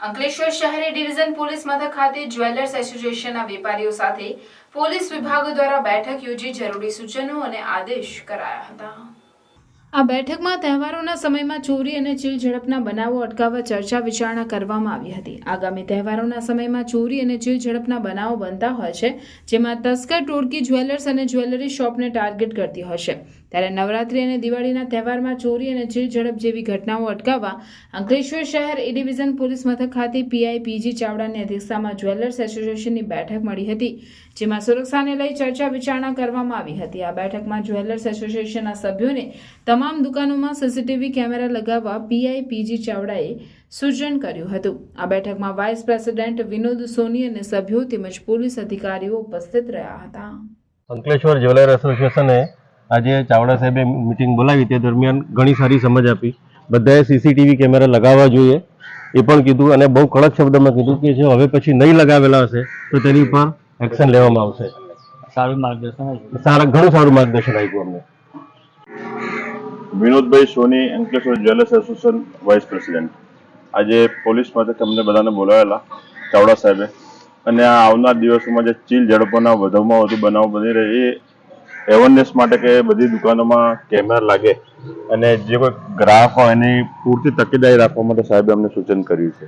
અંકલેશ્વર શહેરી division police મથક ખાતે જ્વેલર્સ એસોસિએશનના વેપારીઓ સાથે પોલીસ વિભાગ દ્વારા બેઠક યોજી જરૂરી સૂચનો અને આદેશ કરાયા હતા। આ બેઠકમાં તહેવારોના સમયમાં ચોરી અને ચીલ ઝડપના બનાવો અટકાવવા ચર્ચા વિચારણા કરવામાં આવી હતી। આગામી તહેવારોના સમયમાં ચોરી અને ચીલ ઝડપના બનાવો બનતા હોય છે, જેમાં તસ્કર ટોળકી જ્વેલર્સ અને જ્વેલરી શોપને ટાર્ગેટ કરતી હોય છે, ત્યારે નવરાત્રી અને દિવાળીના તહેવારમાં ચોરી અને ચીલ ઝડપ જેવી ઘટનાઓ અટકાવવા અંકલેશ્વર શહેર એ ડિવિઝન પોલીસ મથક ખાતે પીઆઈ પીજી ચાવડાની અધ્યક્ષતામાં જ્વેલર્સ એસોસિએશનની બેઠક મળી હતી, જેમાં સુરક્ષાને લઈ ચર્ચા વિચારણા કરવામાં આવી હતી। આ બેઠકમાં જ્વેલર્સ એસોસિએશનના સભ્યોને તમામ દુકાનોમાં સીસીટીવી કેમેરા લગાવવા પીઆઈ પીજી ચાવડાએ સૂચન કર્યું હતું। આ બેઠકમાં વાઇસ પ્રેસિડેન્ટ વિનોદ સોની અને સભ્યો તેમજ પોલીસ અધિકારીઓ ઉપસ્થિત રહ્યા હતા। અંકલેશ્વર જ્વેલર એસોસિએશને આજે ચાવડા સાહેબે મીટિંગ બોલાવી તે દરમિયાન ઘણી સારી સમજ આપી। બધાએ સીસીટીવી કેમેરા લગાવવા જોઈએ એ પણ કીધું અને બહુ કડક શબ્દમાં કીધું કે જો હવે પછી નહીં લગાવેલા હશે તો તેની ઉપર એક્શન લેવામાં આવશે। સારું માર્ગદર્શન આપ્યું। ઘણું સારું માર્ગદર્શન આપ્યું અમને। Vinodbhai Soni, Ankleshwar jewellers association vice president. આજે પોલીસ મથકે અમને બધાને બોલાવેલા ચાવડા સાહેબે અને આ આવનાર દિવસોમાં જે ચીલ ઝડપોના વધુમાં વધુ બનાવ બની રહે એ એવરનેસ માટે કે બધી દુકાનોમાં કેમેરા લાગે અને જે કોઈ ગ્રાહક હોય એની પૂરતી તકેદારી રાખવા માટે સાહેબે અમને સૂચન કર્યું છે।